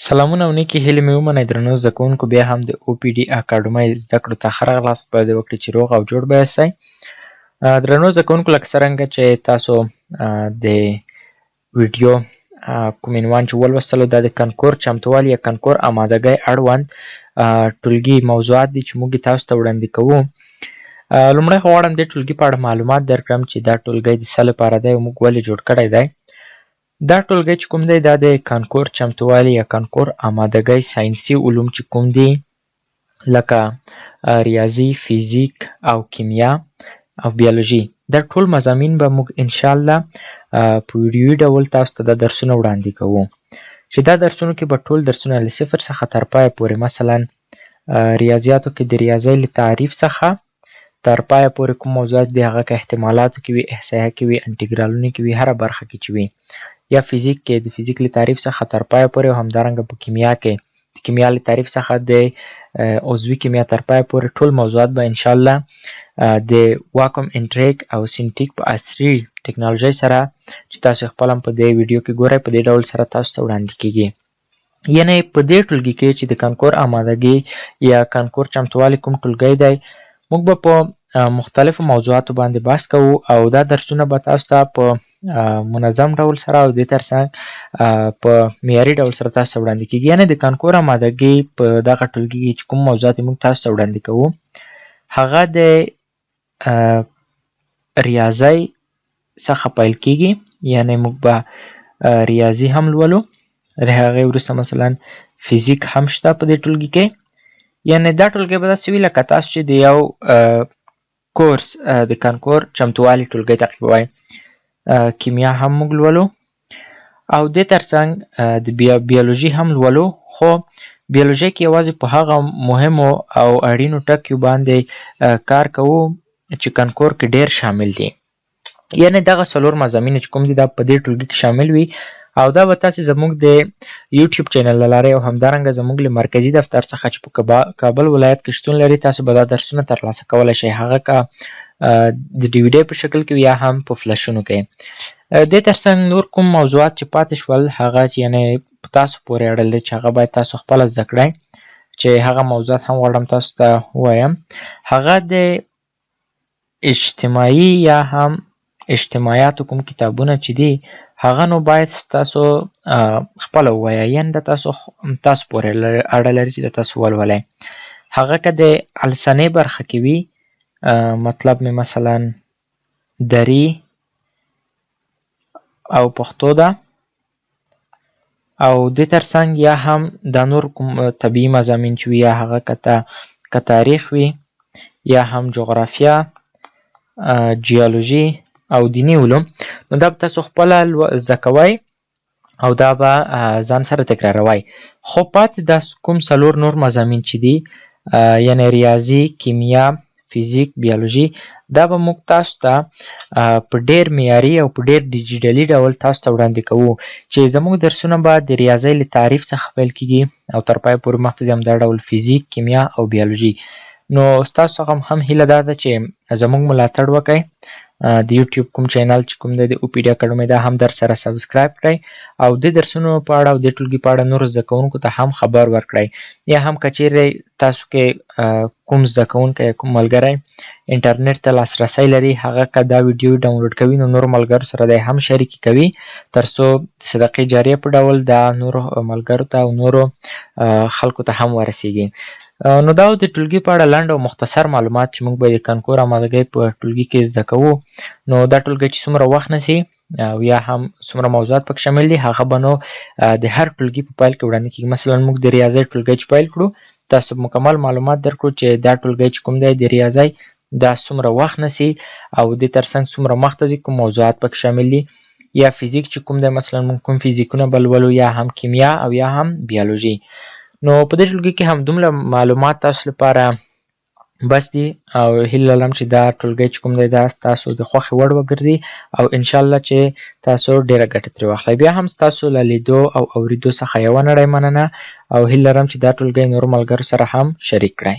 سلامونه او نیکې هیلې مې ومنئ درنو زده کوونکو، بیا هم د OPD اکاډمۍ زده کړو ته ښه راغلاست. په دې وکړئ چې روغ او جوړ به یاستئ. درنو زده کوونکو، لکه څرنګه چې تاسو د ویډیو کوم عنوان چې ولوستلو، دا د کنکور چمتووالي یا کنکور آمادګۍ اړوند ټولګي موضوعات دي چې موږ یې تاسو ته وړاندې کوو. لومړی خو غواړم دې ټولګي په اړه معلومات درکړم چې دا ټولګی د څه لپاره دی او موږ ولې جوړ کړی دی. دا ټولګی چې کوم دی دا د کنکور چمتووالي یا کنکور آمادګۍ ساینسي علوم چې کوم دي، لکه ریاضي، فیزیک او کیمیا او بیولوژي، دا ټول مضامین به موږ انشاءالله په ویډیویي ډول تاسو ته دا درسونه وړاندې کوو، چې دا درسونو کې به ټول درسونه له صفر څخه تر پایه پورې، مثلا ریاضیاتو کې د ریاضۍ له تعریف څخه تر پایه پورې کوم موضوعات دي، هغه که احتمالاتو کې وي، احصایه کې وي، انټګرالونو کې وي، هره برخه کې چې وي، یا فیزیک کې د فیزیک له تعریف څخه تر پایه پورې، او همدارنګه په کیمیا کې د کیمیا له تعریف څخه د عضوي کیمیا تر پایه پورې ټول موضوعات به انشاءالله د واکوم انټریک او سینټیک په عصري ټکنالوژۍ سره چې تاسو خپل هم په دې ویډیو کې ګورئ، په دې ډول سره تاسو ته وړاندې کیږي. یعنې په دې ټولګي کې چې د کنکور آمادګي یا کنکور چمتووالي کوم ټولګی دی، موږ به په مختلفو موضوعاتو باندې بحث کوو، او دا درسونه به تاسو ته په منظم ډول سره او دې ترڅنګ په معیاري ډول سره تاسو ته وړاندې کیږي. یعنې د کنکور آمادګي په دغه ټولګي کې چې کوم موضوعات موږ تاسو ته وړاندې کوو، هغه د ریاضۍ څخه پیل کیږي. یعنې موږ به ریاضي هم لولو، د هغې وروسته مثلا فیزیک هم شته په دې ټولګي کې. یعنې دا ټولګی به داسې وي لکه تاسو چې د یو کورس د کنکور چمتووالي ټولګی تعقیبوئ. کیمیا هم موږ لولو، او دې ترڅنګ د بیولوژي هم لولو، خو بیولوژي کې یوازې په هغه مهمو او اړینو ټکیو باندې کار کوو چې کنکور کې ډیر شامل دي. یعنې دغه څلور مضامین چې کوم دي دا په دې ټولګي کې شامل وي، او دا به تاسې زموږ د یوټیوب چینل له لارې او همدارنګه زموږ له مرکزي دفتر څخه چې په کابل ولایت کې شتون لري، تاسو به دا درسونه ترلاسه کولی شئ، هغه که د DVD په شکل کې یا هم په فلشونو کې. دې ترڅنګ نور کوم موضوعات چې پاتې شول، هغه یعنې په تاسو پورې اړه لري چې هغه باید تاسو خپله زده کړئ، چې هغه موضوعات هم غواړم تاسو ته ووایم. هغه د اجتماعي یا هم اجتماعیاتو کوم کتابونه چې دي، هغه نو باید تاسو خپله ووایئ، یعنې د تاسو پورې اړه لري چې د تاسو ولولئ. هغه که د السنې برخه کې وي، مطلب مې مثلا دري او پښتو ده، او دې ترڅنګ یا هم دا نور کوم طبیعي مضامین چې وي، یا هغه که تاریخ وي، یا هم جغرافیه، جیولوژي او دیني علوم، نو دا به تاسو خپله زده کوئ او دا به ځان سره تکراروئ. خو پاتې دا کوم څلور نور مضامین چې دي، یعنې ریاضي، کیمیا، فیزیک، بیولوژي، دا به موږ تاسو ته په ډیر معیاري او په ډیر ډیجیټلي ډول تاسو ته وړاندې کوو، چې زموږ درسونه به د ریاضۍ له تعریف څخه پیل کیږي او تر پایه پورې مخته ځي همدا ډول فیزیک، کیمیا او بیولوژي. نو ستاسو څخه هم هیله دا ده چې زموږ ملاتړ وکړئ، د یوټیوب کوم چینل چې کوم دی د OPD اکاډمۍ، دا هم در سره سبسکرایب کړئ، او د درسونو په اړه او د ټولګي په اړه نورو زده کوونکو ته هم خبر ورکړئ. یا هم که چیرې تاسو کې کوم زده کوونکی یا کوم ملګری انټرنیټ ته لاسرسی لري، هغه که دا ویډیو ډاونلوډ کوي، نو نورو ملګرو سره دی هم شریکې کوي، تر څو صدقې جاریه په ډول دا نورو ملګرو ته او نورو خلکو ته هم ورسیږي. نو دا د ټولګي په اړه لنډ او مختصر معلومات چې موږ به د کنکور آمادګۍ په ټولګي کې زده کوو. نو دا ټولګی چې څومره وخت نیسي او یا هم څومره موضوعات پکې شامل دي، هغه به نو د هر ټولګي په پیل کې وړاندې کېږي. مثلا موږ د ریاضۍ ټولګی چې پیل کړو، تاسو مکمل معلومات درکړو چې دا ټولګی چې کوم دی د ریاضۍ، دا څومره وخت نیسي او د ترڅنګ څومره مخته ځي، کوم موضوعات پکې شامل دي. یا فیزیک چې کوم دی، مثلا موږ کوم فیزیکونه به لولو، یا هم کیمیا او یا هم بیولوژي. نو په دې ټولګي کې هم دومره معلومات تاسو لپاره بس دي، او هیله لرم چې دا ټولګی چې کوم دی دا تاسو د خوښې وړ وګرځي، او انشاءالله چې تاسو ډیره ګټه ترې واخلئ. بیا هم ستاسو له لیدو او اوریدو څخه یوه نړۍ مننه، او هیله لرم چې دا ټولګی نورو ملګرو سره هم شریک کړئ.